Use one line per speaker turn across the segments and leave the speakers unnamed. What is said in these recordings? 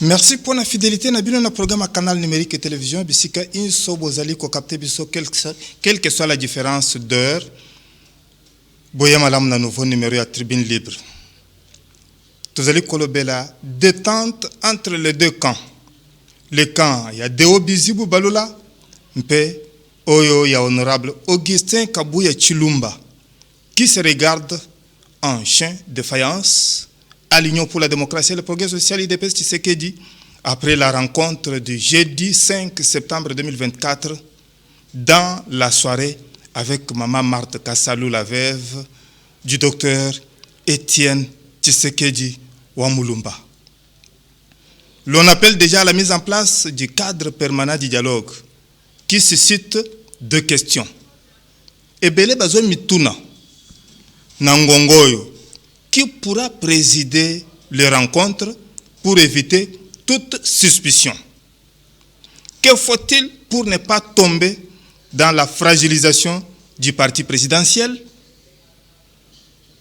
Merci pour la fidélité. Nous avons un programme à canal numérique et télévision. Bisika inso bozali ko capter biso quelle que soit la différence d'heure. Boya malam na nouveau numéro à tribune libre. Tozali kolobela détente entre les deux camps. Le camp ya Deo Bizibu Balola mpe oyo ya honorable Augustin Kabuya Chilumba qui se regarde en chien de faïence à l'Union pour la démocratie et le progrès social IDPS Tshisekedi après la rencontre du jeudi 5 septembre 2024 dans la soirée avec Maman Marthe Kassalou, la veuve du docteur Étienne Tshisekedi Wamulumba. L'on appelle déjà à la mise en place du cadre permanent du dialogue qui suscite deux questions. Ebele Bazo Mituna Nangongoyo, qui pourra présider les rencontres pour éviter toute suspicion? Que faut-il pour ne pas tomber dans la fragilisation du parti présidentiel?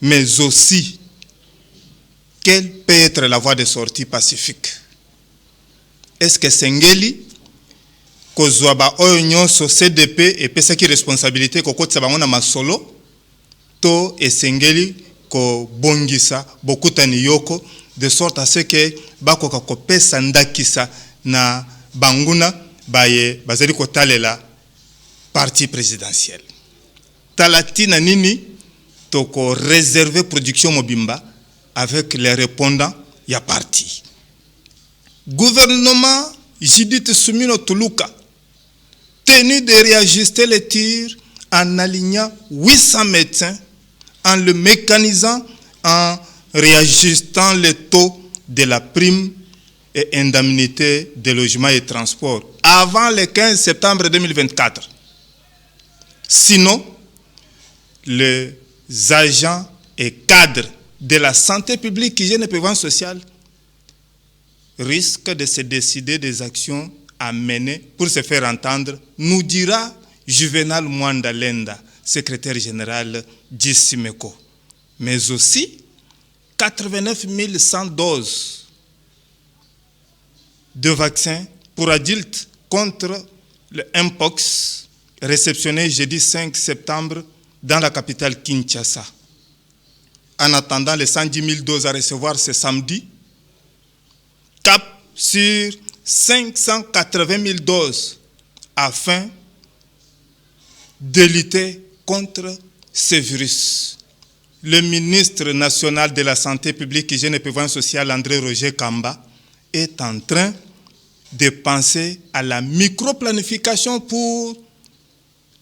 Mais aussi, quelle peut être la voie de sortie pacifique? Est-ce que Sengeli, Kozwaba Oyonyoso CDP et Pesaki responsabilité Koko Tsabangona Masolo, To et Sengeli ko bongisa bokutani yoko de sorte à ce que bako kakope sandakisa na banguna baye bazali ko talela parti présidentiel. Talatina nini toko réserver production mobimba avec les répondants ya parti. Gouvernement Judith Soumino Tuluka tenu de réajuster les tirs en alignant 800 médecins, en le mécanisant, en réajustant le taux de la prime et indemnité de logement et transport avant le 15 septembre 2024. Sinon, les agents et cadres de la santé publique, hygiène et prévention sociale risquent de se décider des actions à mener pour se faire entendre, nous dira Juvenal Mwandalenda, secrétaire général d'Issimeko. Mais aussi 89 100 doses de vaccins pour adultes contre le Mpox réceptionnées jeudi 5 septembre dans la capitale Kinshasa. En attendant les 110 000 doses à recevoir ce samedi, cap sur 580 000 doses afin de lutter contre ce virus. Le ministre national de la Santé publique, Hygiène et Prévention sociale, André Roger Kamba, est en train de penser à la micro-planification pour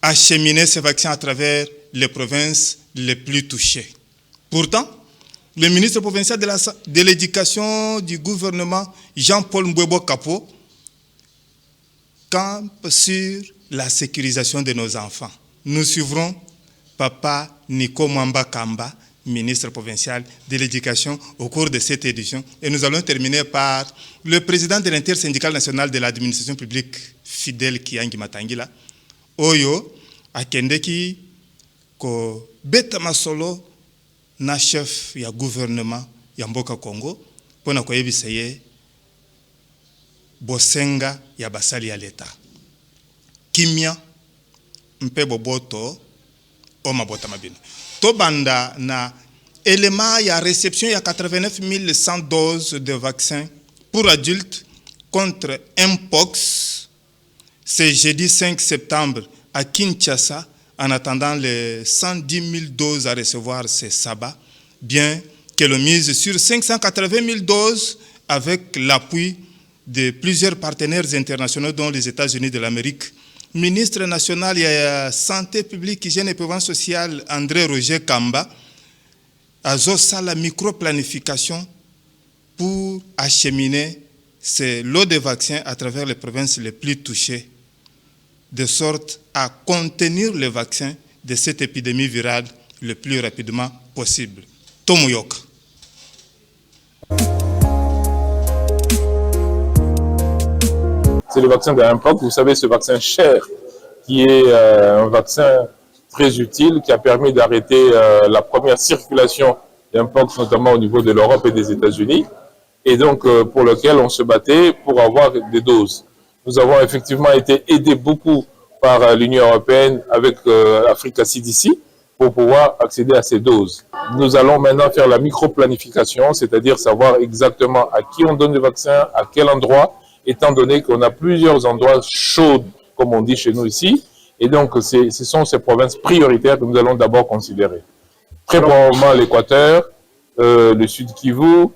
acheminer ces vaccins à travers les provinces les plus touchées. Pourtant, le ministre provincial de l'Éducation du gouvernement, Jean-Paul Mbwebo Kapo, campe sur la sécurisation de nos enfants. Nous suivrons Papa Nico Mwamba Kamba, ministre provincial de l'Éducation, au cours de cette édition. Et nous allons terminer par le président de l'intersyndicale nationale de l'administration publique, Fidèle Kiangi Matangila, Oyo, Akendeki, ko beta masolo, na chef ya gouvernement ya mboka Congo, pona koyebisa ye bosenga ya basali ya leta. Kimia mpe boboto o mabota mabino. To banda na élément ya réception ya 89 100 doses de vaccins pour adultes contre Mpox. C'est jeudi 5 septembre à Kinshasa, en attendant les 110 000 doses à recevoir ce sabbat, bien que l'on mise sur 580 000 doses avec l'appui de plusieurs partenaires internationaux, dont les États-Unis de l'Amérique. Ministre national de la Santé publique, Hygiène et Prévention sociale, André Roger Kamba, a la micro-planification pour acheminer ces lots de vaccins à travers les provinces les plus touchées, de sorte à contenir le vaccin de cette épidémie virale le plus rapidement possible. Tomuyok.
C'est le vaccin de Mpox, vous savez, ce vaccin cher, qui est un vaccin très utile, qui a permis d'arrêter la première circulation d'Mpox, notamment au niveau de l'Europe et des États-Unis. et donc pour lequel on se battait pour avoir des doses. Nous avons effectivement été aidés beaucoup par l'Union européenne avec Africa CDC pour pouvoir accéder à ces doses. Nous allons maintenant faire la micro-planification, c'est-à-dire savoir exactement à qui on donne le vaccin, à quel endroit, étant donné qu'on a plusieurs endroits chauds, comme on dit chez nous ici, et donc ce sont ces provinces prioritaires que nous allons d'abord considérer. Très probablement l'Équateur, le Sud Kivu,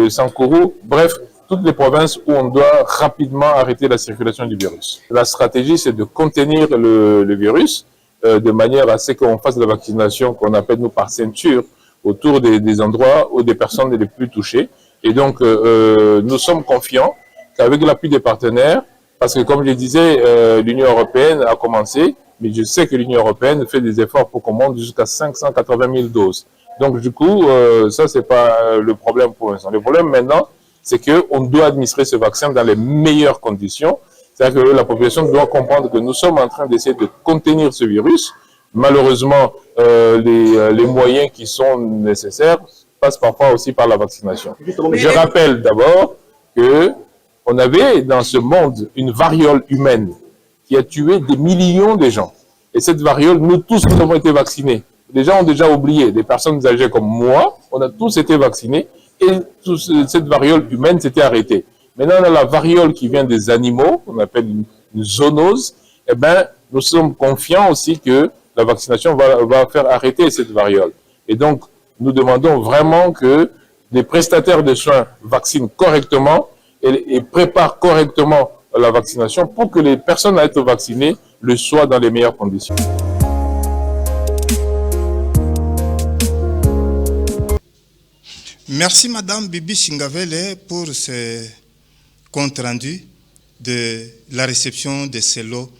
Sankuru, bref, toutes les provinces où on doit rapidement arrêter la circulation du virus. La stratégie, c'est de contenir le virus de manière à ce qu'on fasse la vaccination qu'on appelle nous par ceinture autour des endroits ou des personnes les plus touchées. Et donc, nous sommes confiants qu'avec l'appui des partenaires, parce que comme je disais, l'Union européenne a commencé, mais je sais que l'Union européenne fait des efforts pour qu'on monte jusqu'à 580 000 doses. Donc, du coup, ça, c'est pas le problème pour l'instant. Le problème maintenant, c'est qu'on doit administrer ce vaccin dans les meilleures conditions. C'est-à-dire que la population doit comprendre que nous sommes en train d'essayer de contenir ce virus. Malheureusement, les moyens qui sont nécessaires passent parfois aussi par la vaccination. Je rappelle d'abord qu'on avait dans ce monde une variole humaine qui a tué des millions de gens. Et cette variole, nous tous, nous avons été vaccinés. Les gens ont déjà oublié, des personnes âgées comme moi, on a tous été vaccinés et cette variole humaine s'était arrêtée. Maintenant, on a la variole qui vient des animaux, qu'on appelle une zoonose. Eh bien, nous sommes confiants aussi que la vaccination va faire arrêter cette variole. Et donc, nous demandons vraiment que les prestataires de soins vaccinent correctement et préparent correctement la vaccination pour que les personnes à être vaccinées le soient dans les meilleures conditions.
Merci Madame Bibi Chingavele pour ce compte rendu de la réception de ces lots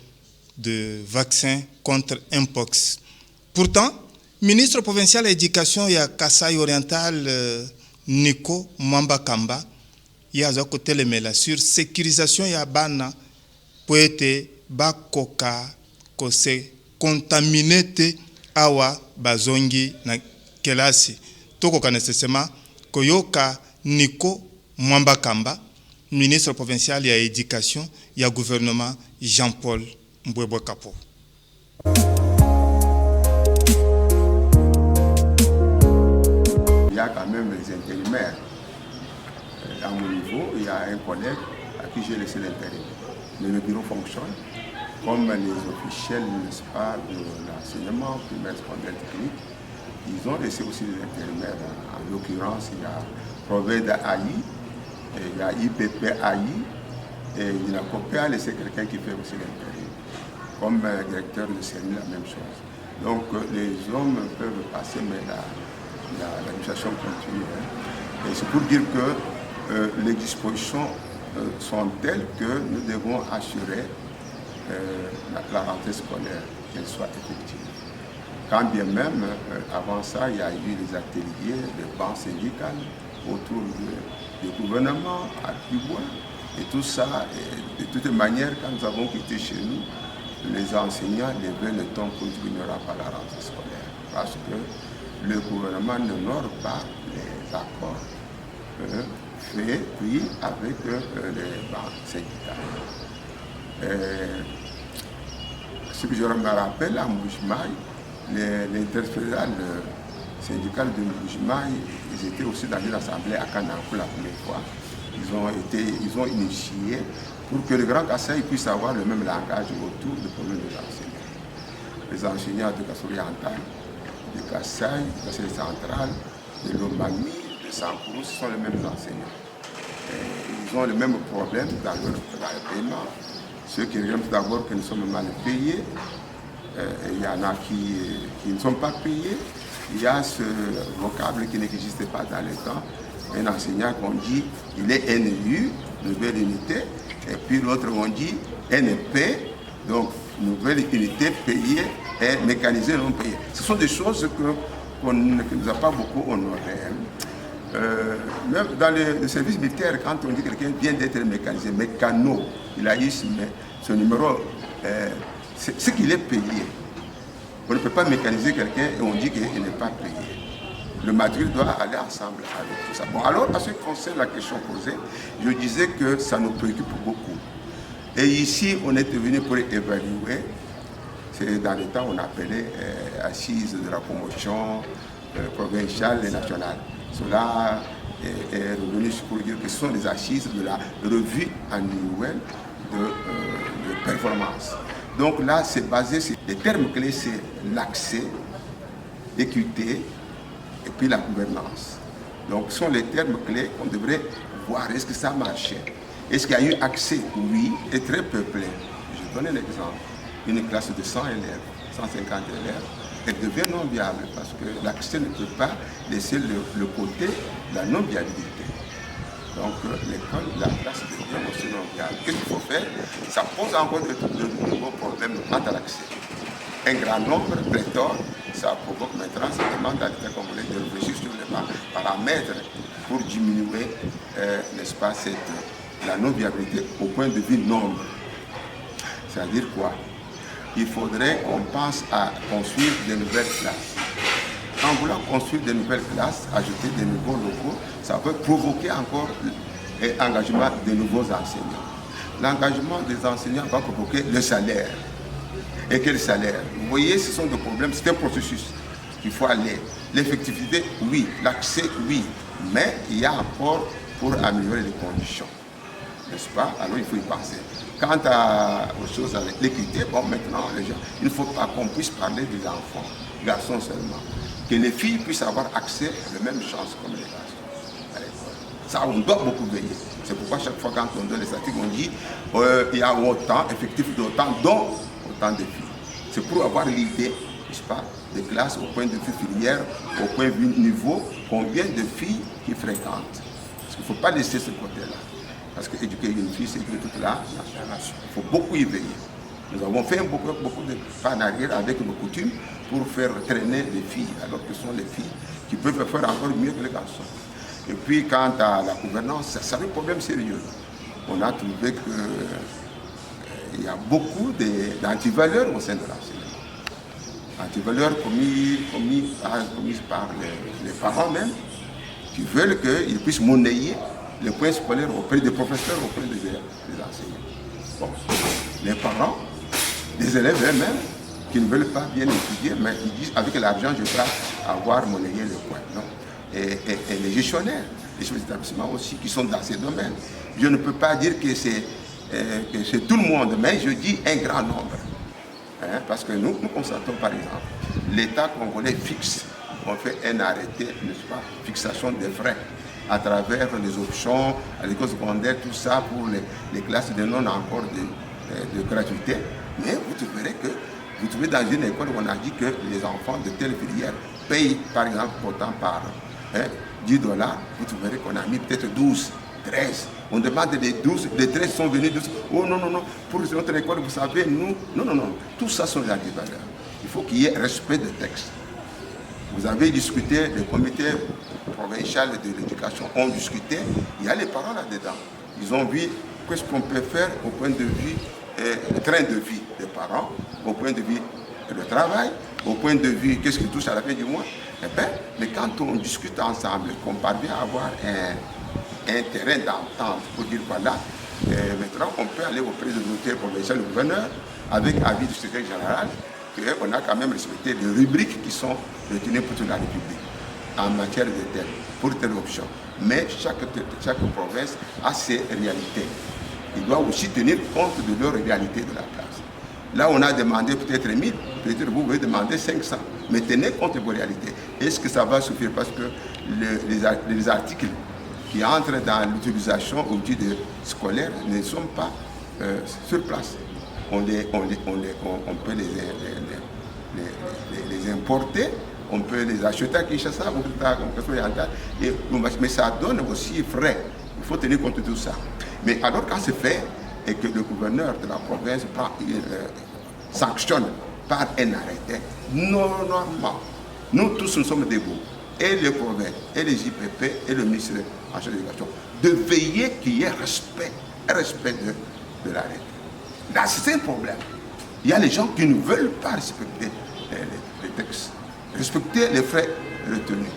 de vaccins contre Mpox. Pourtant, ministre provincial de l'éducation ya Kasai oriental Nico Mwambakamba ya za kotelemela sur sécurisation ya bana po ete bakoka kose contaminete awa bazongi na kelasi. Tokoka nécessairement koyoka Nico Mwambakamba, ministre provincial ya éducation ya gouvernement Jean-Paul Mbwebwe Kapo.
Il y a quand même les intérimaires. À mon niveau, il y a un collègue à qui j'ai laissé l'intérim. Mais le bureau fonctionne comme les officiels, n'est-ce pas, de l'enseignement primaire, secondaire, technique. Ils ont laissé aussi les intérimaires. En l'occurrence, il y a Proved AI, il y a IPP AI, et il a copié à laisser quelqu'un qui fait aussi l'intérim. Comme directeur de CERNI, la même chose. Donc les hommes peuvent passer, mais l'administration continue. Et c'est pour dire que les dispositions sont telles que nous devons assurer la rentrée scolaire, qu'elle soit effective. Quand bien même, avant ça, il y a eu des ateliers, des bancs syndicales autour du gouvernement, à Dubois, et tout ça. Et de toute manière, quand nous avons quitté chez nous, les enseignants levaient le ton pour dire qu'il n'y aura pas la rentrée scolaire. Parce que le gouvernement n'honore pas les accords pris avec les banques syndicales. Ce que je me rappelle à Mbujimaï, l'interfédéral syndical de Mbujimaï, ils étaient aussi dans une assemblée à Canaan pour la première fois. Ils ont initié pour que le Grand Kasaï puisse avoir le même langage autour du problème des enseignants. Les enseignants de Kassai oriental, de Kasaï, de Kasaï central, de Lomami, de Sankuru, ce sont les mêmes enseignants. Et ils ont le même problème dans le paiement. Ceux qui regrettent d'abord que nous sommes mal payés, il y en a qui ne sont pas payés. Il y a ce vocable qui n'existait pas dans le temps. Un enseignant qu'on dit il est NU, nouvelle unité, et puis l'autre on dit NP, donc nouvelle unité payée et mécanisée non payée. Ce sont des choses qu'on ne nous a pas beaucoup honorées. Même dans le service militaire, quand on dit que quelqu'un vient d'être mécanisé, mécano, il a eu son numéro, c'est qu'il est payé. On ne peut pas mécaniser quelqu'un et on dit qu'il n'est pas payé. Le matricule doit aller ensemble avec tout ça. Bon, alors, à ce qui concerne la question posée, je disais que ça nous préoccupe beaucoup. Et ici, on est venu pour évaluer, c'est dans le temps on appelait assises de la promotion provinciale et nationale. Cela est revenu pour dire que ce sont les assises de la revue annuelle de performance. Donc là, c'est basé sur les termes clés, c'est l'accès, l'équité et puis la gouvernance. Donc ce sont les termes clés qu'on devrait voir. Est-ce que ça marchait? Est-ce qu'il y a eu accès? Oui, et très peuplé. Je donne un exemple. Une classe de 100 élèves, 150 élèves, elle devient non viable parce que l'accès ne peut pas laisser le côté de la non-viabilité. Donc l'école, la classe devient aussi non viable. Qu'est-ce qu'il faut faire? Ça pose encore de nouveaux problèmes quant à l'accès. Un grand nombre, pléthore, ça provoque maintenant, ça demande à l'État congolais de réfléchir sur les paramètres pour diminuer, n'est-ce pas, la non-viabilité au point de vue nombre. C'est-à-dire quoi? Il faudrait qu'on pense à construire de nouvelles classes. En voulant construire de nouvelles classes, ajouter de nouveaux locaux, ça peut provoquer encore l'engagement de nouveaux enseignants. L'engagement des enseignants va provoquer le salaire. Et quel salaire? Vous voyez, ce sont des problèmes, c'est un processus qu'il faut aller. L'effectivité, oui. L'accès, oui. Mais il y a encore pour améliorer les conditions. N'est-ce pas? Alors il faut y penser. Quant aux choses avec l'équité, bon, maintenant, les gens, il ne faut pas qu'on puisse parler des enfants, garçons seulement. Que les filles puissent avoir accès aux mêmes chances comme les garçons. Ça, on doit beaucoup veiller. C'est pourquoi chaque fois quand on donne les statistiques, on dit il y a autant, effectif d'autant, dont autant de filles. C'est pour avoir l'idée, n'est-ce pas, des classes au point de vue filière, au point de vue niveau, combien de filles qui fréquentent. Parce qu'il ne faut pas laisser ce côté-là. Parce qu'éduquer une fille, c'est éduquer toute la nation. Il faut beaucoup y veiller. Nous avons fait beaucoup de pas en arrière avec nos coutumes pour faire traîner les filles, alors que ce sont les filles qui peuvent faire encore mieux que les garçons. Et puis, quant à la gouvernance, c'est un problème sérieux. On a trouvé qu'il y a beaucoup d'antivaleurs au sein de l'enseignement. Antivaleurs commises par les parents même, qui veulent qu'ils puissent monnayer les points scolaires auprès des professeurs, auprès des enseignants. Bon. Les parents, les élèves eux-mêmes, qui ne veulent pas bien étudier, mais ils disent avec l'argent, je vais avoir monnayé les points. Non? Et les gestionnaires, les chefs d'établissement aussi, qui sont dans ces domaines. Je ne peux pas dire que c'est tout le monde, mais je dis un grand nombre. Hein? Parce que nous constatons par exemple, l'État congolais fixe, on fait un arrêté, n'est-ce pas, fixation des frais à travers les options, à l'école secondaire, tout ça pour les classes de non encore de gratuité. Mais vous verrez que vous trouvez dans une école où on a dit que les enfants de telle filière payent par exemple autant par $10. Vous verrez qu'on a mis peut-être 12, 13. On demande les 12, les 13 sont venus 12. Oh non, pour notre école, vous savez, nous, non. Tout ça sont des antivaleurs. Il faut qu'il y ait respect des textes. Vous avez discuté, le comité provincial de l'éducation ont discuté, il y a les parents là-dedans. Ils ont vu qu'est-ce qu'on peut faire au point de vue, le train de vie des parents, au point de vue le travail, au point de vue qu'est-ce qui touche à la fin du mois. Eh bien, mais quand on discute ensemble, qu'on parvient à avoir un terrain d'entente pour dire voilà, maintenant on peut aller auprès de l'autorité provinciale, le gouverneur, avec avis du secrétaire général, qu'on a quand même respecté les rubriques qui sont retenues pour toute la République en matière de telle, pour telle option. Mais chaque province a ses réalités. Il doit aussi tenir compte de leur réalité de la classe. Là, on a demandé peut-être 1000, peut-être vous pouvez demander 500, mais tenez compte de vos réalités. Est-ce que ça va suffire? Parce que les articles qui entrent dans l'utilisation au titre scolaire ne sont pas sur place. On peut les importer, on peut les acheter à Kinshasa ou à Oriental, mais ça donne aussi frais. Il faut tenir compte de tout ça. Mais alors quand c'est fait et que le gouverneur de la province sanctionne par un arrêté, normalement, nous tous nous sommes debout, et les provinces, et les IPP, et le ministre en charge de l'éducation, de veiller qu'il y ait respect de l'arrêté. Là, c'est un problème. Il y a les gens qui ne veulent pas respecter les textes, respecter les frais retenus.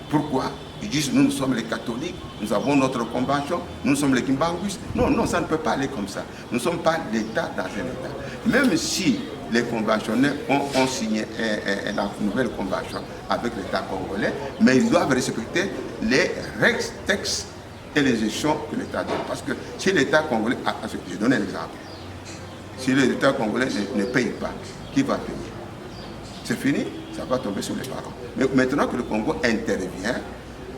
Pourquoi? Ils disent, nous sommes les catholiques, nous avons notre convention, nous sommes les Kimbangus. Non, non, ça ne peut pas aller comme ça. Nous ne sommes pas l'État dans un État. Même si les conventionnels ont signé la nouvelle convention avec l'État congolais, mais ils doivent respecter les règles, textes et les échelons que l'État donne. Parce que si l'État congolais, je donne un exemple, si l'État congolais ne paye pas, qui va payer? C'est fini, ça va tomber sur les parents. Mais maintenant que le Congo intervient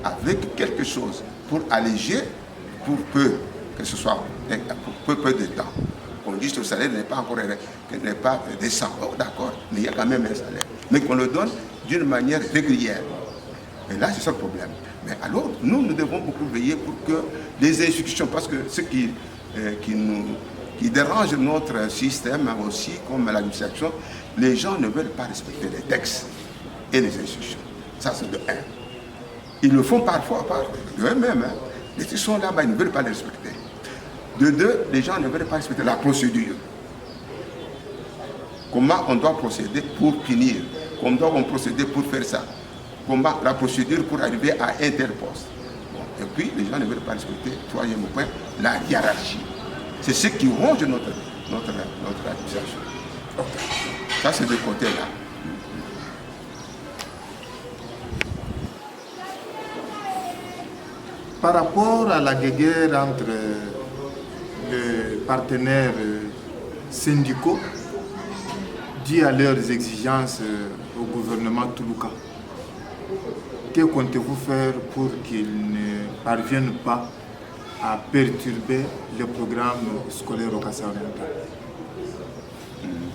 avec quelque chose pour alléger, pour peu que ce soit, pour peu de temps. On dit que le salaire n'est pas encore n'est pas décent. Oh, d'accord, mais il y a quand même un salaire. Mais qu'on le donne d'une manière régulière. Et là, c'est ça le problème. Mais alors, nous devons beaucoup veiller pour que les institutions, parce que ce qui dérange notre système aussi, comme l'administration, les gens ne veulent pas respecter les textes et les institutions. Ça, c'est de un. Ils le font parfois par eux-mêmes. Hein. Les institutions là-bas, ils ne veulent pas les respecter. De deux, les gens ne veulent pas respecter la procédure. Comment on doit procéder pour punir? Comment on doit procéder pour faire ça? Comment la procédure pour arriver à un tel poste? Bon. Et puis, les gens ne veulent pas respecter, troisième point, la hiérarchie. C'est ce qui ronge notre administration. Ça, c'est de côté-là.
Par rapport à la guerre entre les partenaires syndicaux, dû à leurs exigences au gouvernement Toulouka, que comptez-vous faire pour qu'ils ne parviennent pas à perturber le programme scolaire au Kassai oriental?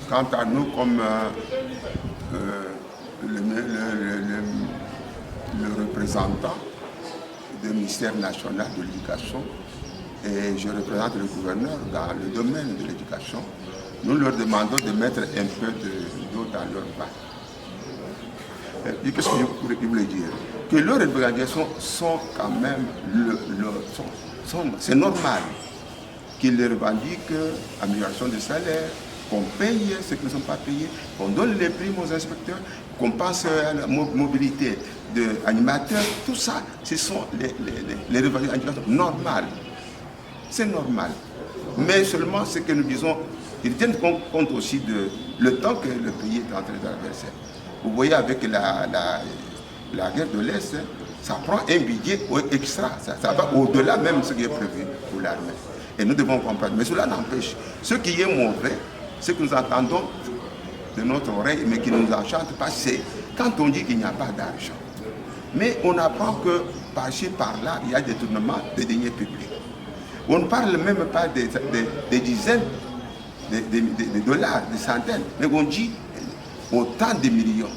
Quant à nous, comme le représentant du ministère national de l'éducation, et je représente le gouverneur dans le domaine de l'éducation, nous leur demandons de mettre un peu d'eau dans leur bain. Qu'est-ce que je voulais dire? Que leurs revendications sont quand même, c'est normal qu'ils revendiquent amélioration des salaires, qu'on paye ceux qui ne sont pas payés, qu'on donne les primes aux inspecteurs, qu'on pense à la mobilité d'animateurs, tout ça, ce sont les revendications normales. C'est normal. Mais seulement ce que nous disons, ils tiennent compte aussi de le temps que le pays est en train de traverser. Vous voyez, avec la guerre de l'Est, ça prend un budget extra. Ça va au-delà même de ce qui est prévu pour l'armée. Et nous devons comprendre. Mais cela n'empêche. Ce qui est mauvais, ce que nous entendons de notre oreille, mais qui ne nous enchante pas, c'est quand on dit qu'il n'y a pas d'argent. Mais on apprend que par-ci, par-là, il y a des détournements des deniers publics. On ne parle même pas des dizaines de dollars, des centaines, mais on dit autant de millions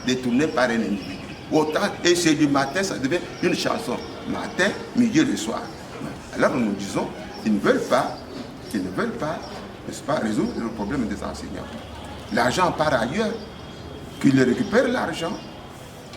détournés par un individu. Autant, et c'est du matin, ça devient une chanson. Matin, midi et soir. Alors nous disons, ils ne veulent pas, n'est-ce pas, résoudre le problème des enseignants. L'argent part ailleurs, qu'ils récupèrent l'argent,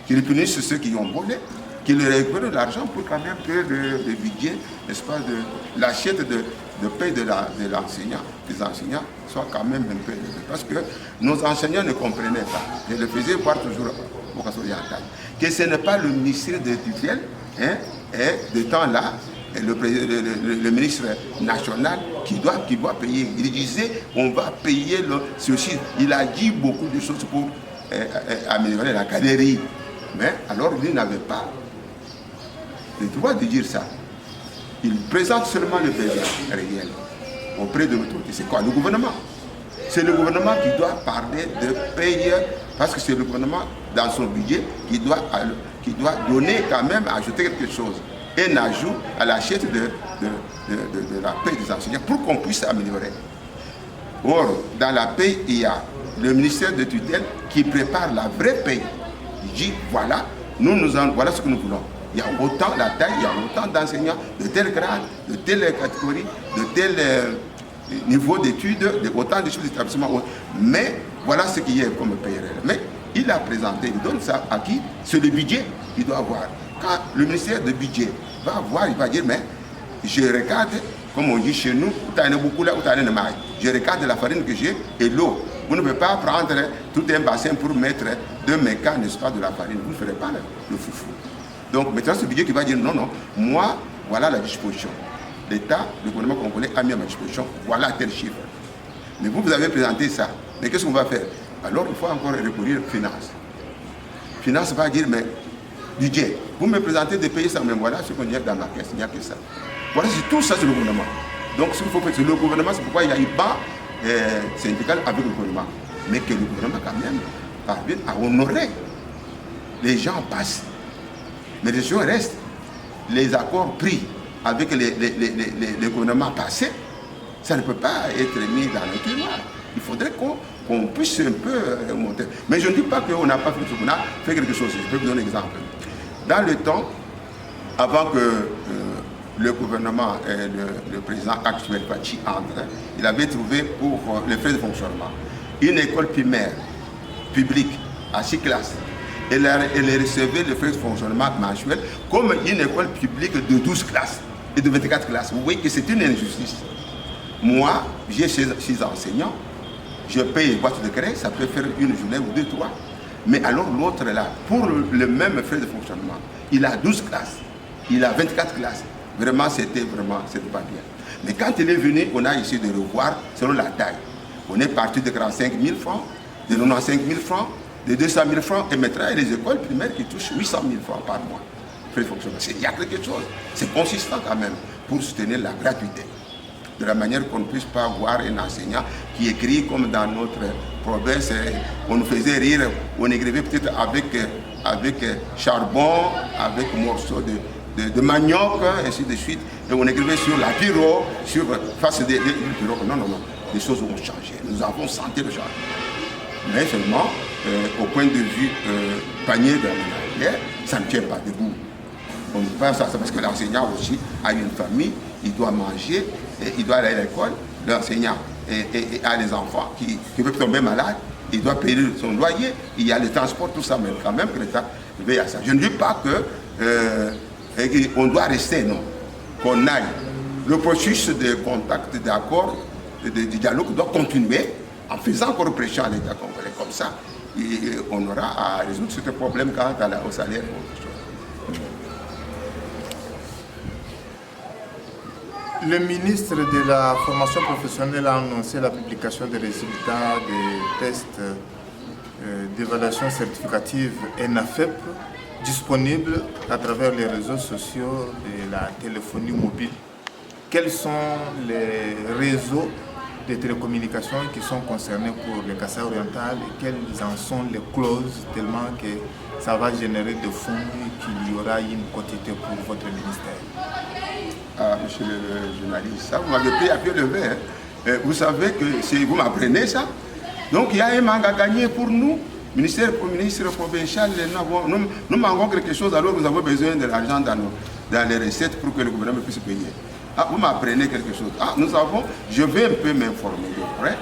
qu'ils punissent ceux qui ont volé, qu'ils récupèrent l'argent pour quand même que le budget, n'est-ce pas, de l'assiette de paie de l'enseignant, des enseignants soit quand même un peu élevé. Parce que nos enseignants ne comprenaient pas. Je le faisais voir toujours au Kassai oriental. Que ce n'est pas le ministère de tutelle, hein, et de temps là, le ministre national qui doit payer. Il disait, on va payer ceci. Il a dit beaucoup de choses pour améliorer la galerie. Mais alors, lui n'avait pas le droit de dire ça. Il présente seulement le besoin réel auprès de l'autorité. C'est quoi? Le gouvernement. C'est le gouvernement qui doit parler de payer, parce que c'est le gouvernement, dans son budget, qui doit donner quand même, ajouter quelque chose. Un ajout à l'assiette de la paie des enseignants pour qu'on puisse améliorer. Or, dans la paie, il y a le ministère de tutelle qui prépare la vraie paie. Il dit, voilà, voilà ce que nous voulons. Il y a autant la taille, il y a autant d'enseignants de tel grade, de telle catégorie, de tel niveau d'études, autant de choses d'établissement. Mais voilà ce qui est comme paye réel. Mais il a présenté, il donne ça à qui? C'est le budget qu'il doit avoir. Quand le ministère de budget va voir, il va dire, mais je regarde, comme on dit chez nous, je regarde la farine que j'ai et l'eau. Vous ne pouvez pas prendre tout un bassin pour mettre 2 mécas, n'est-ce pas, de la farine. Vous ne ferez pas le foufou. Donc maintenant, c'est le budget qui va dire non, non, moi, voilà la disposition. L'État, le gouvernement congolais a mis à ma disposition, voilà tel chiffre. Mais vous avez présenté ça. Mais qu'est-ce qu'on va faire? Alors il faut encore recourir aux finances. Finance va dire, mais budget, vous me présentez des pays ça, mais voilà ce qu'on y a dans ma caisse, il n'y a que ça. Voilà, c'est tout ça, c'est le gouvernement. Donc ce qu'il faut faire, c'est le gouvernement, c'est pourquoi il y a eu pas syndical avec le gouvernement. Mais que le gouvernement quand même parvienne à honorer. Les gens passent. Mais les gens restent. Les accords pris avec les gouvernements passés, ça ne peut pas être mis dans le tiroir. Il faudrait qu'on puisse un peu monter. Mais je ne dis pas qu'on n'a pas fait ce qu'on a fait quelque chose. Je peux vous donner un exemple. Dans le temps, avant que le gouvernement et le président actuel Fachi entre, il avait trouvé pour les frais de fonctionnement une école primaire publique à 6 classes. Elle recevait les frais de fonctionnement mensuels comme une école publique de 12 classes et de 24 classes. Vous voyez que c'est une injustice. Moi, j'ai 6 enseignants, je paye une boîte de craie, ça peut faire une journée ou 2, 3. Mais alors l'autre là, pour le même frais de fonctionnement, il a 12 classes, il a 24 classes. Vraiment, c'était pas bien. Mais quand il est venu, on a essayé de revoir selon la taille. On est parti de 45 000 francs, de 95 000 francs, de 200 000 francs, et maintenant il y a les écoles primaires qui touchent 800 000 francs par mois. Frais de fonctionnement. Il y a quelque chose. C'est consistant quand même pour soutenir la gratuité. De la manière qu'on ne puisse pas voir un enseignant qui écrit comme dans notre province, on nous faisait rire, on écrivait peut-être avec charbon, avec morceaux de manioc, ainsi de suite, et on écrivait sur la pyro, sur face des pyro. Non, non, non, les choses ont changé. Nous avons senti le changement. Mais seulement, au point de vue panier de la ménagère, ça ne tient pas debout. On pense à ça parce que l'enseignant aussi a une famille, il doit manger, il doit aller à l'école, l'enseignant a des enfants qui peuvent tomber malades, il doit payer son loyer, il y a le transport, tout ça, mais quand même que l'État veille à ça. Je ne dis pas qu'on doit rester, non, qu'on aille. Le processus de contact, d'accord, de dialogue doit continuer en faisant encore pression à l'État congolais. Comme ça, on aura à résoudre ce problème quant au salaire.
Le ministre de la formation professionnelle a annoncé la publication des résultats des tests d'évaluation certificative ENAFEP disponibles à travers les réseaux sociaux et la téléphonie mobile. Quels sont les réseaux de télécommunications qui sont concernés pour le Kasaï oriental et quelles en sont les clauses tellement que ça va générer des fonds et qu'il y aura une quantité pour votre ministère?
Ah, monsieur le journaliste, ça vous m'avez pris à pied levé. Hein. Vous savez que si vous m'apprenez ça, donc il y a un manque à gagner pour nous. Ministre provincial, nous manquons quelque chose, alors nous avons besoin de l'argent dans les recettes pour que le gouvernement puisse payer. Ah, vous m'apprenez quelque chose. Ah, je vais un peu m'informer de près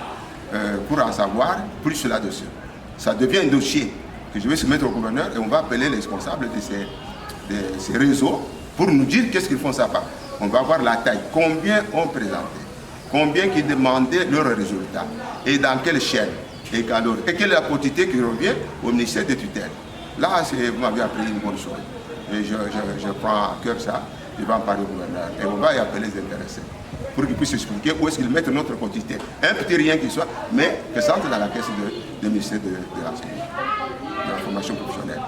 pour en savoir plus là-dessus. Ça devient un dossier que je vais soumettre au gouverneur et on va appeler les responsables de ces réseaux pour nous dire qu'est-ce qu'ils font ça pas. On va voir la taille, combien ont présenté, combien qui demandaient leurs résultats et dans quelle chaîne et quelle est la quantité qui revient au ministère des tutelles. Là, vous m'avez appris une bonne chose. Et je prends à cœur ça, je vais en parler au gouverneur et on va y appeler les intéressés pour qu'ils puissent expliquer où est-ce qu'ils mettent notre quantité. Un petit rien qui soit, mais que ça entre dans la caisse du ministère de l'enseignement, de la formation professionnelle.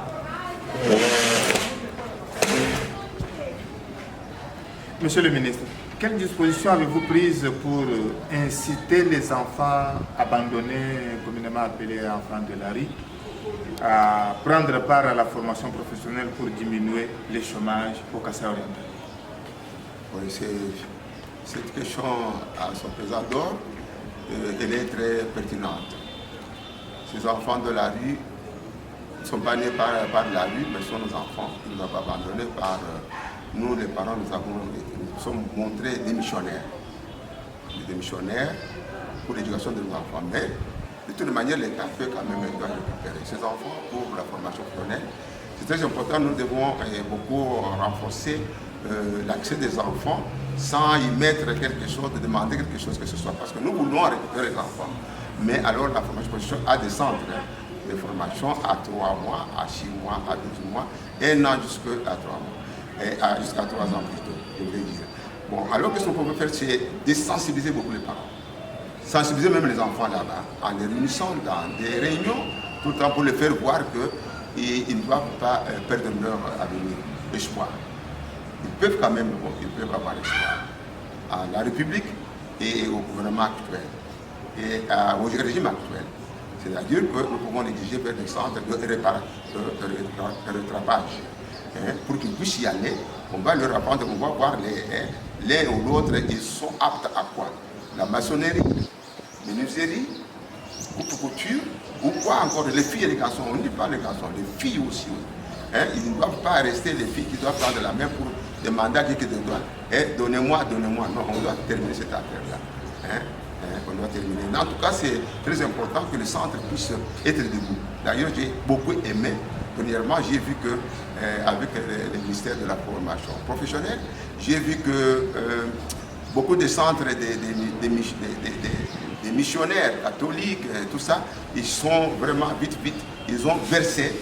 Monsieur le ministre, quelles dispositions avez-vous prises pour inciter les enfants abandonnés, communément appelés enfants de la rue, à prendre part à la formation professionnelle pour diminuer le chômage au Kasaï oriental?
Oui, cette question à son pesant d'or, elle est très pertinente. Ces enfants de la rue ne sont pas nés par la rue, mais sont nos enfants qui nous ont abandonnés par... Nous, les parents, nous sommes montrés des missionnaires. Des missionnaires pour l'éducation de nos enfants. Mais, de toute manière, l'État peut quand même récupérer ces enfants pour la formation professionnelle. C'est très important, nous devons beaucoup renforcer l'accès des enfants sans y mettre quelque chose, de demander quelque chose que ce soit. Parce que nous voulons récupérer les enfants. Mais alors, la formation professionnelle a des centres de formation à 3 mois, à 6 mois, à 12 mois, 1 an jusqu'à 3 mois, jusqu'à 3 ans plutôt, je veux dire. Bon, alors qu'est-ce qu'on peut faire, c'est de sensibiliser beaucoup les parents. Sensibiliser même les enfants là-bas, en les réunissant dans des réunions, tout le temps pour les faire voir qu'ils ne doivent pas perdre leur avenir, espoir. Ils peuvent quand même, ils peuvent avoir espoir à la République et au gouvernement actuel, et au régime actuel. C'est-à-dire que nous pouvons exiger vers des centres de rattrapage. Pour qu'ils puissent y aller, on va leur apprendre, on va voir l'un ou l'autre, ils sont aptes à quoi? La maçonnerie, menuiserie, couture, ou quoi encore, les filles et les garçons, on ne dit pas les garçons, les filles aussi. Ils ne doivent pas rester les filles qui doivent prendre la main pour demander à qui que de doigts. Donnez-moi, donnez-moi. Non, on doit terminer cette affaire-là. On doit terminer. En tout cas, c'est très important que le centre puisse être debout. D'ailleurs, j'ai beaucoup aimé. Premièrement, j'ai vu que avec le ministère de la formation professionnelle, j'ai vu que beaucoup de centres des missionnaires catholiques, tout ça, ils sont vraiment vite, ils ont versé,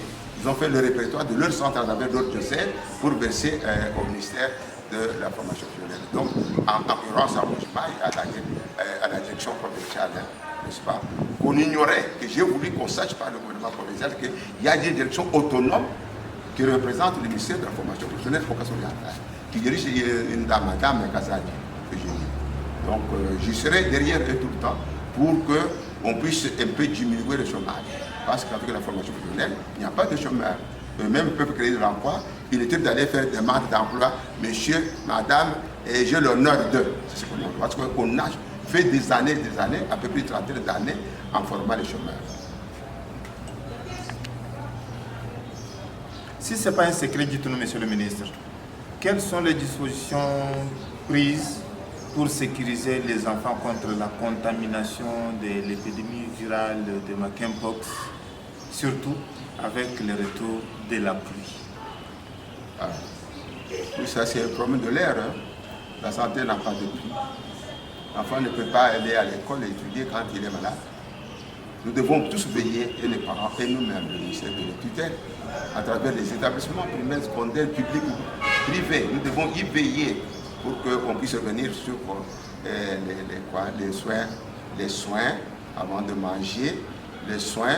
ils ont fait le répertoire de leur centre à travers d'autres diocèses pour verser au ministère de la formation professionnelle. Donc, en l'occurrence, à la direction provinciale, n'est-ce pas, qu'on ignorait, que j'ai voulu qu'on sache par le gouvernement provincial qu'il y a des directions autonomes qui représentent le ministère de la formation professionnelle au Kassoriental, qui dirige une dame, Madame Kazadi, que j'ai dit. Donc, je serai derrière eux tout le temps pour qu'on puisse un peu diminuer le chômage. Parce qu'avec la formation professionnelle, il n'y a pas de chômeurs. Eux-mêmes peuvent créer de l'emploi. Il est temps d'aller faire des demandes d'emploi. Monsieur, madame, et j'ai l'honneur de. C'est ce qu'on a. Parce qu'on a fait des années, à peu près 30 d'années, en formant les chômeurs.
Si ce n'est pas un secret, dites-nous, monsieur le ministre, quelles sont les dispositions prises pour sécuriser les enfants contre la contamination de l'épidémie virale de Monkeypox, surtout avec le retour de la pluie?
Oui, ça c'est un problème de l'air. La santé n'a pas de prix. L'enfant ne peut pas aller à l'école et étudier quand il est malade. Nous devons tous veiller, et les parents, et nous-mêmes, le ministère de la tutelle, à travers les établissements primaires, secondaires, publics ou privés. Nous devons y veiller pour qu'on puisse revenir sur les soins avant de manger, les soins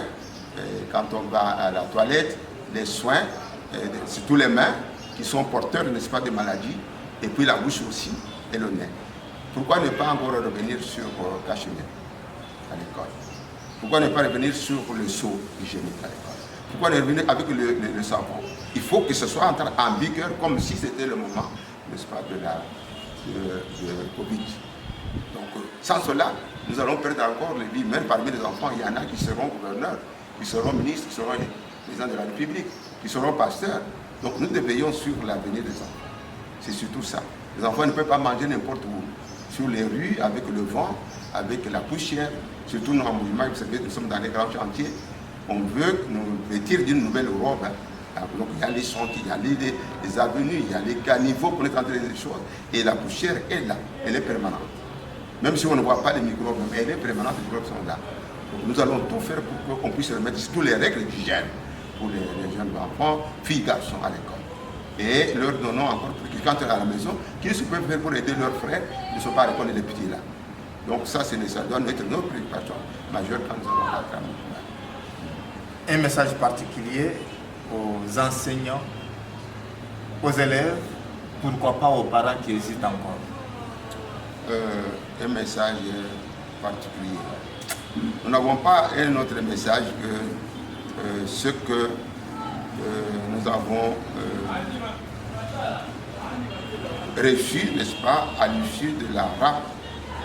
quand on va à la toilette, les soins, surtout les mains qui sont porteurs, n'est-ce pas, de maladies, et puis la bouche aussi, et le nez. Pourquoi ne pas encore revenir sur Cachemire à l'école? Pourquoi ne pas revenir sur le seau hygiénique à l'école? Pourquoi ne revenir avec le savon? Il faut que ce soit en vigueur comme si c'était le moment, n'est-ce pas, de Covid. Donc, sans cela, nous allons perdre encore les vies. Même parmi les enfants, il y en a qui seront gouverneurs, qui seront ministres, qui seront présidents de la République, qui seront pasteurs. Donc, nous veillons sur l'avenir des enfants. C'est surtout ça. Les enfants ne peuvent pas manger n'importe où. Sur les rues, avec le vent, avec la poussière, surtout nous en mouvement, vous savez, nous sommes dans les grands chantiers. On veut nous vêtir d'une nouvelle robe. Donc il y a les sentiers, il y a les avenues, il y a les caniveaux pour entrer des choses. Et la poussière est là, elle est permanente. Même si on ne voit pas les microbes, mais elle est permanente, les microbes sont là. Donc nous allons tout faire pour qu'on puisse remettre toutes les règles d'hygiène pour les jeunes enfants, filles, garçons à l'école. Et leur donnons encore, quand ils sont à la maison, qu'ils se peuvent faire pour aider leurs frères, ils ne sont pas à l'école et les petits là. Donc ça doit être notre préoccupation majeure quand nous allons à la travail.
Un message particulier aux enseignants, aux élèves, pourquoi pas aux parents qui hésitent encore?
Un message particulier. Nous n'avons pas un autre message que ce que nous avons reçu, n'est-ce pas, à l'issue de la RAP,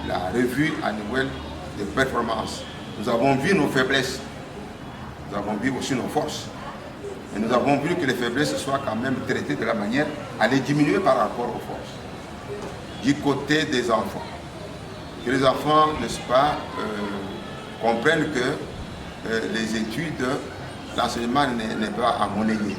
la revue annuelle de performance. Nous avons vu nos faiblesses, nous avons vu aussi nos forces. Et nous avons vu que les faiblesses soient quand même traitées de la manière à les diminuer par rapport aux forces. Du côté des enfants. Que les enfants, n'est-ce pas, comprennent que les études, l'enseignement n'est pas à monnayer.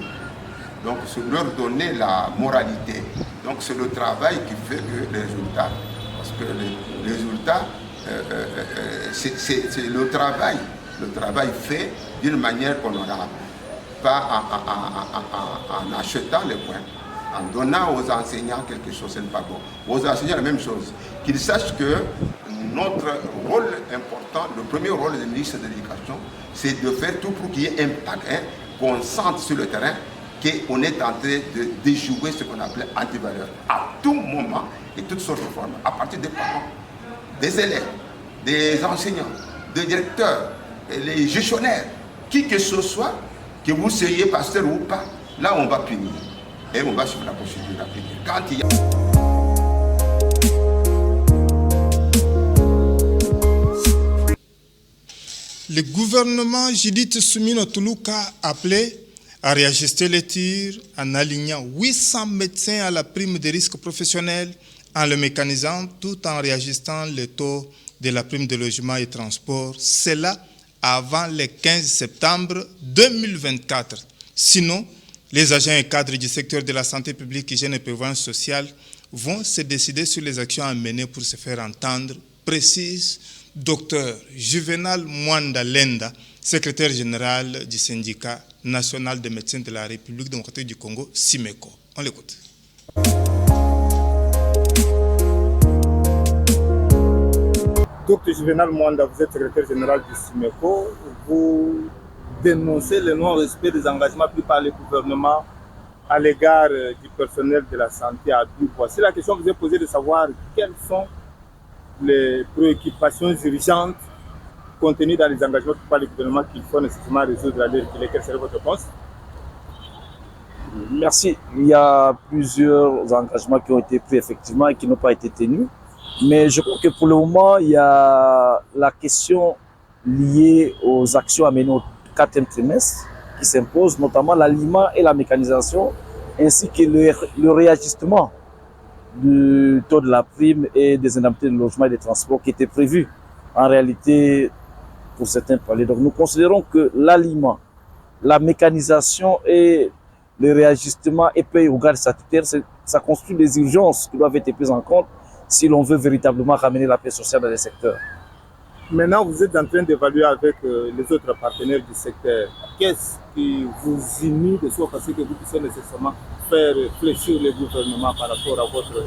Donc, c'est leur donner la moralité. Donc, c'est le travail qui fait que les résultats. Parce que les résultats, c'est le travail le travail fait d'une manière honorable, pas en achetant les points, en donnant aux enseignants quelque chose, ce n'est pas bon. Aux enseignants, la même chose. Qu'ils sachent que notre rôle important, le premier rôle du ministre de l'Éducation, c'est de faire tout pour qu'il y ait un impact, qu'on sente sur le terrain qu'on est en train de déjouer ce qu'on appelle antivaleurs. À tout moment et toutes sortes de formes, à partir des parents, des élèves, des enseignants, des directeurs, les gestionnaires, qui que ce soit, que vous soyez pasteur ou pas, là on va punir. Et on va suivre la procédure à punir. Quand il y a...
Le gouvernement Judith Suminho Tuluka appelé à réajuster les tirs en alignant 800 médecins à la prime de risque professionnel, en le mécanisant tout en réajustant le taux de la prime de logement et transport. Cela avant le 15 septembre 2024. Sinon, les agents et cadres du secteur de la santé publique, hygiène et prévoyance sociale vont se décider sur les actions à mener pour se faire entendre, précise Dr Juvenal Mwanda Lenda, secrétaire général du syndicat national des médecins de la République démocratique du Congo, SIMECO. On l'écoute.
Dr Juvenal Mwanda, vous êtes secrétaire général du SIMECO. Vous dénoncez le non-respect des engagements pris par le gouvernement à l'égard du personnel de la santé à Biou. Voici la question que vous avez posée de savoir quelles sont les préoccupations urgentes contenues dans les engagements pris par le gouvernement qu'il faut nécessairement résoudre à l'heure. Quelle serait votre réponse?
Merci. Il y a plusieurs engagements qui ont été pris effectivement et qui n'ont pas été tenus. Mais je crois que pour le moment, il y a la question liée aux actions à mener au 4e trimestre qui s'impose, notamment l'aliment et la mécanisation, ainsi que le réajustement du taux de la prime et des indemnités de logement et de transport qui étaient prévus en réalité pour certains paliers. Donc nous considérons que l'aliment, la mécanisation et le réajustement et paye aux gardes statutaires, ça constitue des urgences qui doivent être prises en compte si l'on veut véritablement ramener la paix sociale dans les secteurs.
Maintenant, vous êtes en train d'évaluer avec les autres partenaires du secteur. Qu'est-ce qui vous unit de sorte à ce que vous puissiez nécessairement faire fléchir le gouvernement par rapport à votre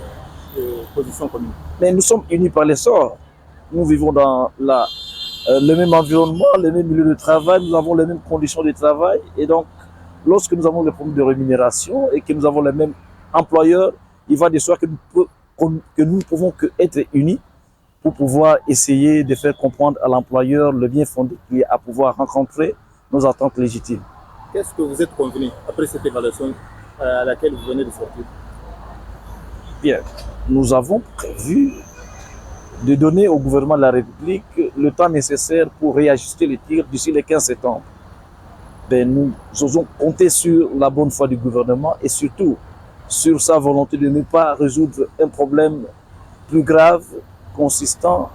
position commune?
Mais nous sommes unis par l'essor. Nous vivons dans le même environnement, le même milieu de travail, nous avons les mêmes conditions de travail. Et donc, lorsque nous avons les problèmes de rémunération et que nous avons les mêmes employeurs, il va de soi que nous ne pouvons qu'être unis pour pouvoir essayer de faire comprendre à l'employeur le bien fondé qui est à pouvoir rencontrer nos attentes légitimes.
Qu'est-ce que vous êtes convenu après cette évaluation à laquelle vous venez de sortir?
Bien, nous avons prévu de donner au gouvernement de la République le temps nécessaire pour réajuster les tirs d'ici le 15 septembre. Ben, nous osons compter sur la bonne foi du gouvernement et surtout sur sa volonté de ne pas résoudre un problème plus grave consistant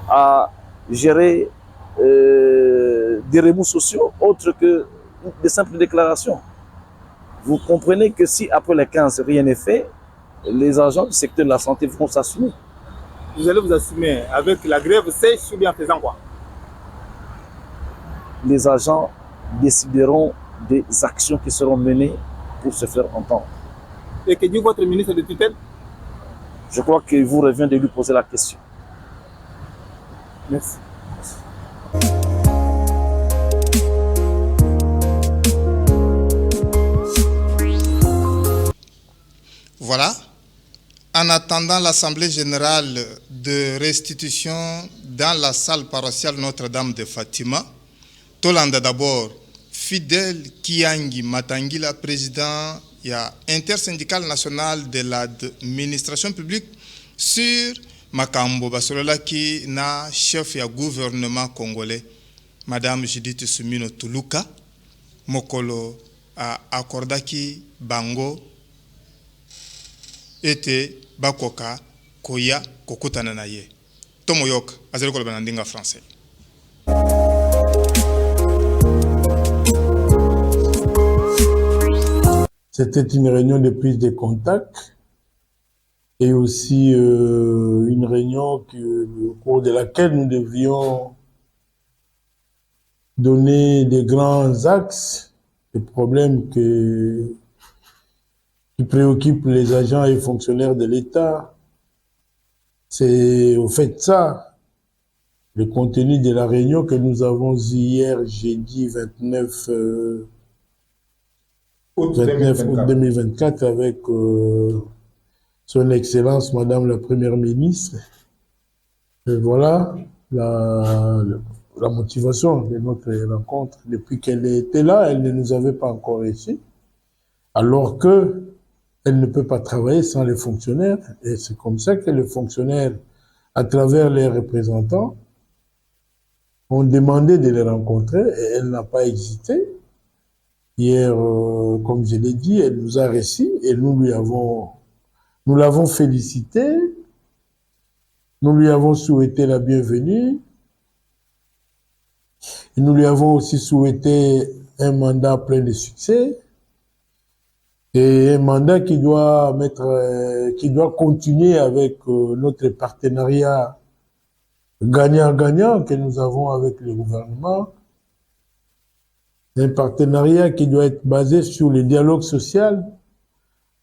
à gérer des remous sociaux autres que des simples déclarations. Vous comprenez que si après les 15 rien n'est fait, les agents du secteur de la santé vont s'assumer.
Vous allez vous assumer avec la grève sèche ou bien en faisant quoi?
Les agents décideront des actions qui seront menées pour se faire entendre.
Et que dit votre ministre de tutelle?
Je crois qu'il vous revient de lui poser la question.
Merci.
Voilà. En attendant l'Assemblée générale de restitution dans la salle paroissiale Notre-Dame de Fatima, Tolanda d'abord, Fidel Kiangi Matangila, président intersyndical national de l'administration publique, sur Makambo Basololaki na chef ya gouvernement congolais, Madame Judith Suminho Tuluka, Mokolo a accordaki bango ete bakoka koya kokutana na ye. Tomoyoka azali koloba na ndinga français.
C'était une réunion de prise de contact et aussi une réunion au cours de laquelle nous devions donné des grands axes, des problèmes qui préoccupent les agents et fonctionnaires de l'État. C'est au fait ça, le contenu de la réunion que nous avons eue hier, jeudi 29 août 2024, avec son Excellence, Madame la Première ministre. Et voilà la motivation de notre rencontre. Depuis qu'elle était là, elle ne nous avait pas encore reçus, alors que elle ne peut pas travailler sans les fonctionnaires. Et c'est comme ça que les fonctionnaires, à travers les représentants, ont demandé de les rencontrer et elle n'a pas hésité. Hier, comme je l'ai dit, elle nous a reçus et nous l'avons félicité, nous lui avons souhaité la bienvenue et nous lui avons aussi souhaité un mandat plein de succès et un mandat qui doit continuer avec notre partenariat gagnant-gagnant que nous avons avec le gouvernement. Un partenariat qui doit être basé sur le dialogue social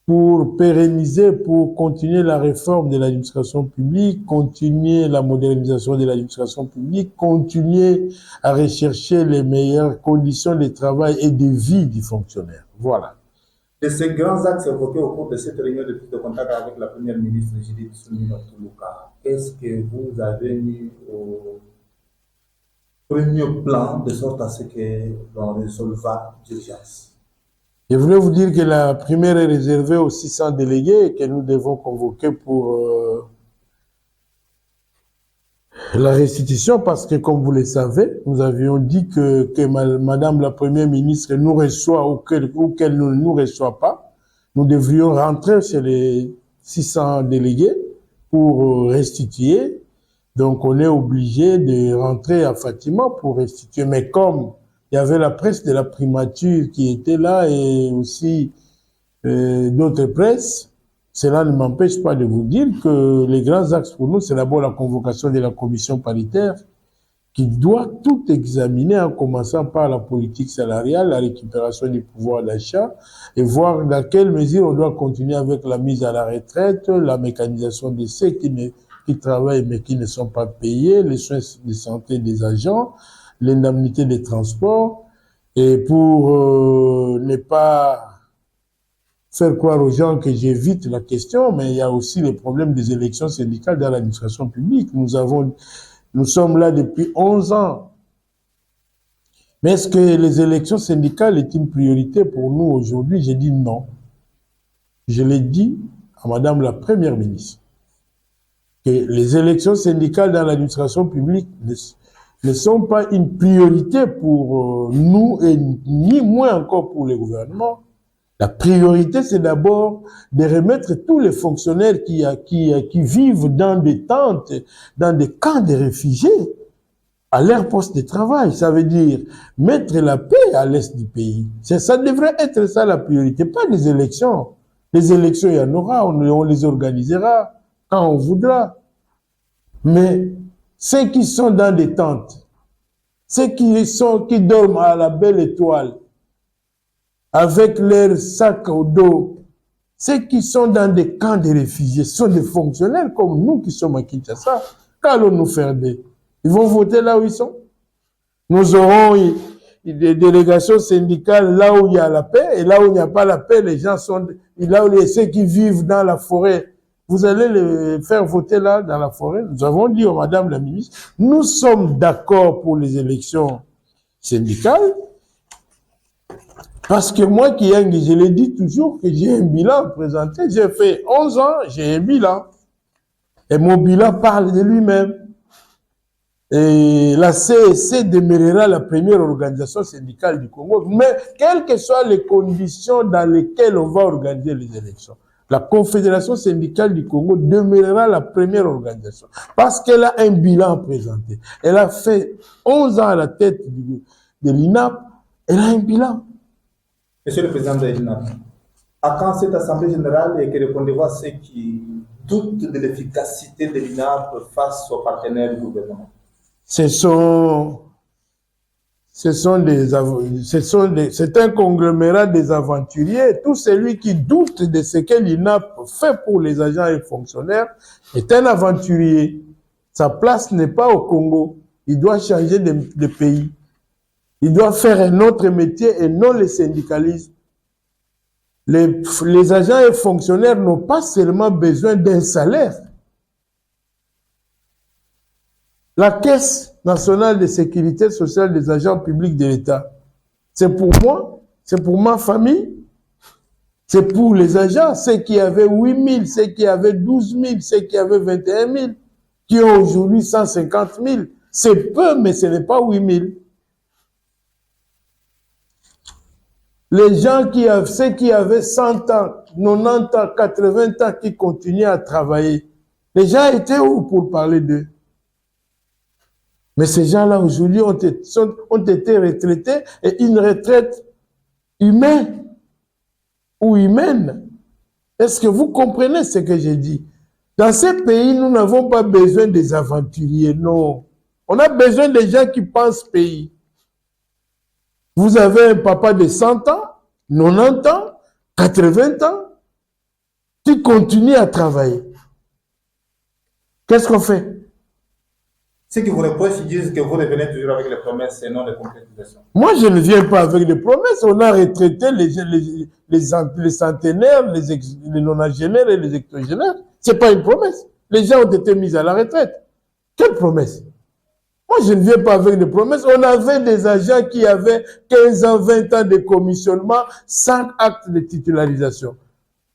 pour pérenniser, pour continuer la réforme de l'administration publique, continuer la modernisation de l'administration publique, continuer à rechercher les meilleures conditions de travail et de vie du fonctionnaire. Voilà.
De ces grands axes évoqués au cours de cette réunion de prise de contact avec la Première ministre Judith Suminwa Tuluka, qu'est-ce que vous avez mis au premier plan de sorte à ce que l'on résolva d'urgence?
Je voulais vous dire que la primaire est réservée aux 600 délégués et que nous devons convoquer pour la restitution parce que, comme vous le savez, nous avions dit que Madame la Première ministre nous reçoit ou qu'elle ne nous reçoit pas. Nous devrions rentrer chez les 600 délégués pour restituer. Donc, on est obligé de rentrer à Fatima pour restituer. Mais comme il y avait la presse de la primature qui était là et aussi d'autres presses, cela ne m'empêche pas de vous dire que les grands axes pour nous, c'est d'abord la convocation de la commission paritaire qui doit tout examiner en commençant par la politique salariale, la récupération du pouvoir d'achat et voir dans quelle mesure on doit continuer avec la mise à la retraite, la mécanisation de ceux qui travaillent mais qui ne sont pas payés, les soins de santé des agents, l'indemnité des transports, et pour ne pas faire croire aux gens que j'évite la question, mais il y a aussi le problème des élections syndicales dans l'administration publique. Nous sommes là depuis 11 ans. Mais est-ce que les élections syndicales est une priorité pour nous aujourd'hui? J'ai dit non. Je l'ai dit à Madame la Première ministre que les élections syndicales dans l'administration publique ne sont pas une priorité pour nous et ni moins encore pour le gouvernement. La priorité, c'est d'abord de remettre tous les fonctionnaires qui vivent dans des tentes, dans des camps de réfugiés, à leur poste de travail. Ça veut dire mettre la paix à l'est du pays. Ça devrait être ça la priorité, pas les élections. Les élections, il y en aura, on les organisera quand on voudra. Mais ceux qui sont dans des tentes, ceux qui dorment à la belle étoile, avec leurs sacs au dos, ceux qui sont dans des camps de réfugiés sont des fonctionnaires comme nous qui sommes à Kinshasa. Qu'allons-nous faire d'eux? Ils vont voter là où ils sont. Nous aurons des délégations syndicales là où il y a la paix, et là où il n'y a pas la paix, les gens sont là où ceux qui vivent dans la forêt. Vous allez les faire voter là, dans la forêt. Nous avons dit à Madame la ministre, nous sommes d'accord pour les élections syndicales, parce que moi je l'ai dit toujours que j'ai un bilan présenté. J'ai fait 11 ans, j'ai un bilan. Et mon bilan parle de lui-même. Et la CEC demeurera la première organisation syndicale du Congo, mais quelles que soient les conditions dans lesquelles on va organiser les élections, la Confédération syndicale du Congo demeurera la première organisation parce qu'elle a un bilan présenté. Elle a fait 11 ans à la tête de l'INAP, elle a un bilan.
Monsieur le Président de l'INAP, à quand cette Assemblée générale et que répondez-vous à ceux qui doutent de l'efficacité de l'INAP face aux partenaires du gouvernement?
Ce sont c'est un conglomérat des aventuriers. Tout celui qui doute de ce que l'INAP fait pour les agents et fonctionnaires est un aventurier. Sa place n'est pas au Congo. Il doit changer de pays. Il doit faire un autre métier et non le syndicalisme. Les agents et fonctionnaires n'ont pas seulement besoin d'un salaire. La Caisse nationale de sécurité sociale des agents publics de l'État, c'est pour moi, c'est pour ma famille, c'est pour les agents, ceux qui avaient 8 000, ceux qui avaient 12 000, ceux qui avaient 21 000, qui ont aujourd'hui 150 000. C'est peu, mais ce n'est pas 8 000. Les gens ceux qui avaient 100 ans, 90 ans, 80 ans, qui continuaient à travailler, les gens étaient où pour parler d'eux? Mais ces gens-là, aujourd'hui, ont été retraités, et une retraite humaine ou humaine. Est-ce que vous comprenez ce que j'ai dit? Dans ces pays, nous n'avons pas besoin des aventuriers, non. On a besoin des gens qui pensent pays. Vous avez un papa de 100 ans, 90 ans, 80 ans, qui continue à travailler. Qu'est-ce qu'on fait?
Ceux qui vous reprochent, ils disent que vous revenez toujours avec les promesses et non les concrétisations.
Moi, je ne viens pas avec des promesses. On a retraité les centenaires, les nonagénaires et les octogénaires. Ce n'est pas une promesse. Les gens ont été mis à la retraite. Quelle promesse? Moi, je ne viens pas avec des promesses. On avait des agents qui avaient 15 ans, 20 ans de commissionnement, 5 actes de titularisation.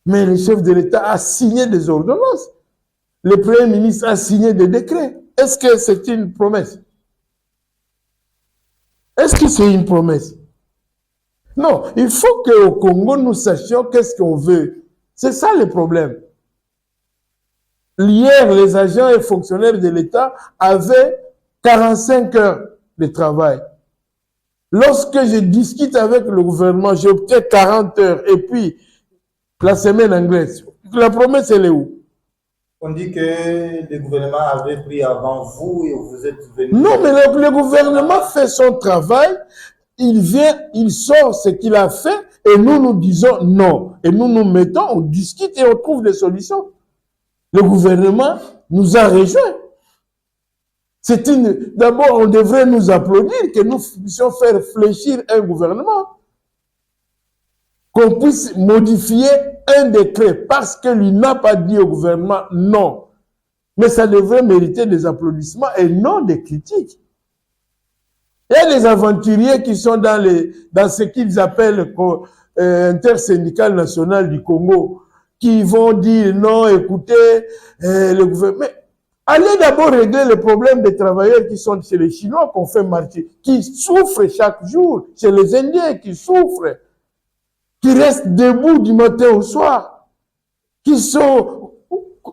Mais le chef de l'État a signé des ordonnances. Le Premier ministre a signé des décrets. Est-ce que c'est une promesse? Est-ce que c'est une promesse? Non, il faut qu'au Congo, nous sachions qu'est-ce qu'on veut. C'est ça le problème. Hier, les agents et fonctionnaires de l'État avaient 45 heures de travail. Lorsque je discute avec le gouvernement, j'obtiens 40 heures. Et puis, la semaine anglaise, la promesse, elle est où?
On dit que le gouvernement avait pris avant vous et vous êtes venu.
Non, mais le gouvernement fait son travail, il vient, il sort ce qu'il a fait et nous disons non. Et nous nous mettons, on discute et on trouve des solutions. Le gouvernement nous a rejoints. D'abord, on devrait nous applaudir que nous puissions faire fléchir un gouvernement. Qu'on puisse modifier un décret parce que lui n'a pas dit au gouvernement non. Mais ça devrait mériter des applaudissements et non des critiques. Il y a des aventuriers qui sont dans ce qu'ils appellent intersyndical national du Congo, qui vont dire non, écoutez, le gouvernement. Mais allez d'abord régler le problème des travailleurs qui sont chez les Chinois qu'on fait marcher, qui souffrent chaque jour, chez les Indiens qui souffrent, qui restent debout du matin au soir, qui sont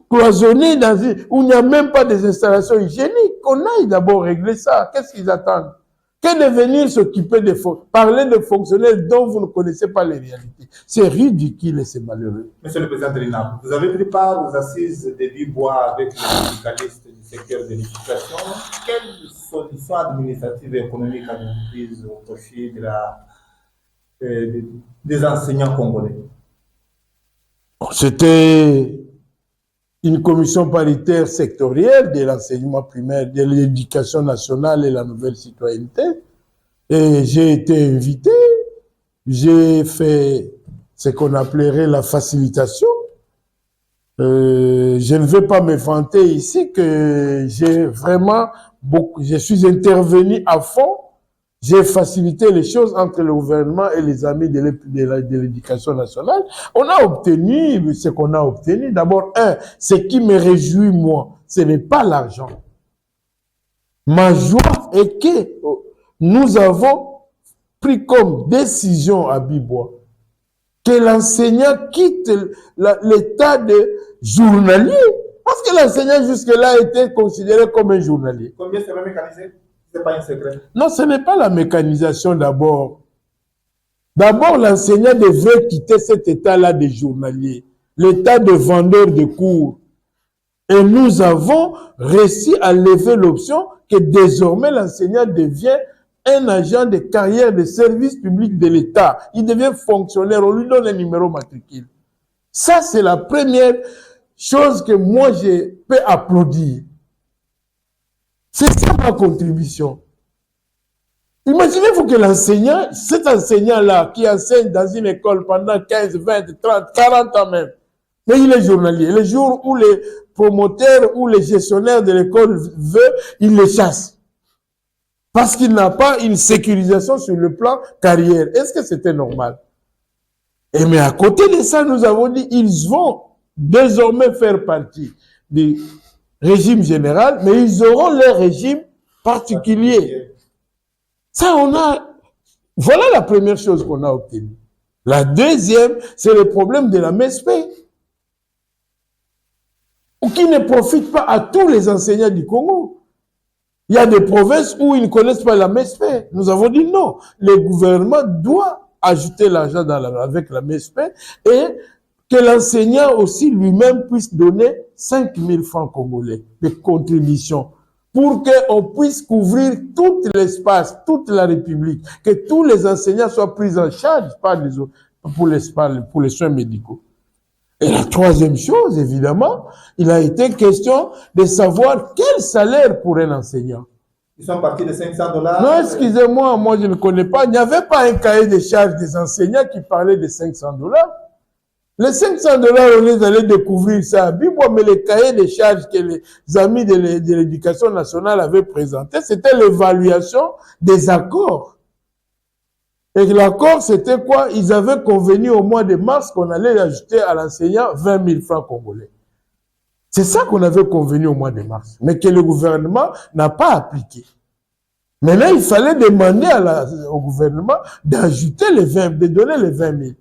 cloisonnés où il n'y a même pas des installations hygiéniques. Qu'on aille d'abord régler ça. Qu'est-ce qu'ils attendent? Que de venir s'occuper parler de fonctionnaires dont vous ne connaissez pas les réalités. C'est ridicule et c'est malheureux.
Monsieur le Président de l'INAP, vous avez pris part aux assises de Bibois avec les syndicalistes du secteur de l'éducation. Quelles solutions administratives et économiques avez-vous prises au profit des enseignants congolais?
C'était une commission paritaire sectorielle de l'enseignement primaire, de l'éducation nationale et la nouvelle citoyenneté. Et j'ai été invité, j'ai fait ce qu'on appellerait la facilitation. Je ne vais pas me vanter ici que je suis intervenu à fond. J'ai facilité les choses entre le gouvernement et les amis de l'éducation nationale. On a obtenu ce qu'on a obtenu. D'abord, ce qui me réjouit, moi, ce n'est pas l'argent. Ma joie est que nous avons pris comme décision à Bibois que l'enseignant quitte l'état de journalier. Parce que l'enseignant jusque-là était considéré comme un journalier.
Combien c'est mécanisé? C'est pas un secret.
Non, ce n'est pas la mécanisation d'abord. D'abord, l'enseignant devrait quitter cet état-là de journalier, l'état de vendeur de cours. Et nous avons réussi à lever l'option que désormais l'enseignant devient un agent de carrière de service public de l'État. Il devient fonctionnaire, on lui donne un numéro matricule. Ça, c'est la première chose que moi, je peux applaudir. C'est ça ma contribution. Imaginez-vous que l'enseignant, cet enseignant-là, qui enseigne dans une école pendant 15, 20, 30, 40 ans même, mais il est journalier. Le jour où les promoteurs ou les gestionnaires de l'école veulent, il les chasse. Parce qu'il n'a pas une sécurisation sur le plan carrière. Est-ce que c'était normal? Et mais à côté de ça, nous avons dit, ils vont désormais faire partie du régime général, mais ils auront leur régime particulier. Ça, voilà la première chose qu'on a obtenue. La deuxième, c'est le problème de la MESP, qui ne profite pas à tous les enseignants du Congo. Il y a des provinces où ils ne connaissent pas la MESP. Nous avons dit non, le gouvernement doit ajouter l'argent avec la MESP et que l'enseignant aussi lui-même puisse donner 5 000 francs congolais de contribution pour qu'on puisse couvrir tout l'espace, toute la République, que tous les enseignants soient pris en charge par les autres, pour les soins médicaux. Et la troisième chose, évidemment, il a été question de savoir quel salaire pour un enseignant.
Ils sont partis de $500.
Non, excusez-moi, moi je ne connais pas. Il n'y avait pas un cahier de charges des enseignants qui parlait de $500. Les $500, on les allait découvrir ça. Mais les cahiers de charges que les amis de l'éducation nationale avaient présentés, c'était l'évaluation des accords. Et l'accord, c'était quoi? Ils avaient convenu au mois de mars qu'on allait ajouter à l'enseignant 20 000 francs congolais. C'est ça qu'on avait convenu au mois de mars, mais que le gouvernement n'a pas appliqué. Maintenant, il fallait demander au gouvernement d'ajouter de donner les 20 000.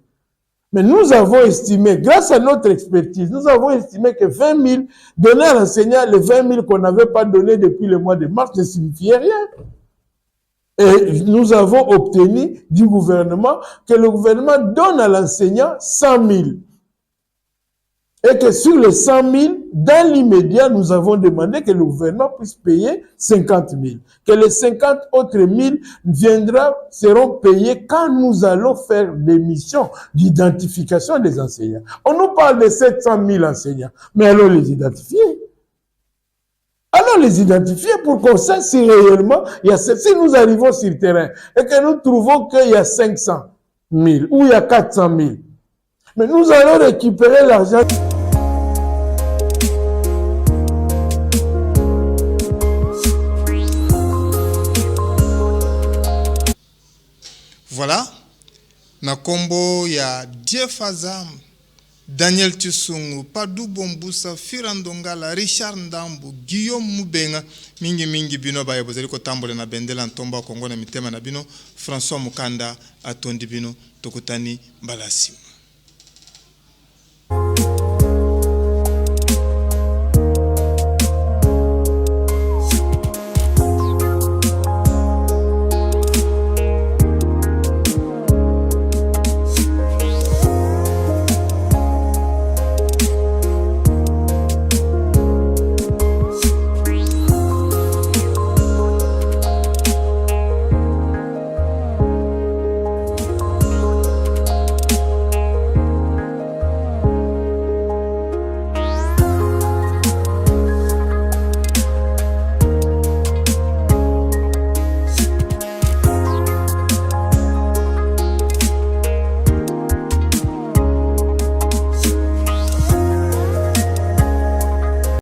Mais nous avons estimé, grâce à notre expertise, nous avons estimé que 20 000, donner à l'enseignant les 20 000 qu'on n'avait pas donné depuis le mois de mars ne signifiait rien. Et nous avons obtenu du gouvernement que le gouvernement donne à l'enseignant 100 000. Et que sur les 100 000, dans l'immédiat, nous avons demandé que le gouvernement puisse payer 50 000. Que les 50 autres 1000 seront payés quand nous allons faire des missions d'identification des enseignants. On nous parle de 700 000 enseignants, mais allons les identifier. Allons les identifier pour qu'on sache si réellement, si nous arrivons sur le terrain et que nous trouvons qu'il y a 500 000 ou il y a 400 000. Mais nous allons récupérer l'argent.
Voilà. Na kombo ya Diefazam, Daniel Tshungu, Padu Bombusa, Firandongala, Richard Ndambu, Guillaume Mubenga, mingi bino ba yabozeli ko tambole na bendela ntomba Kongo na mitema na bino, François Mukanda atondi bino tokutani balasi.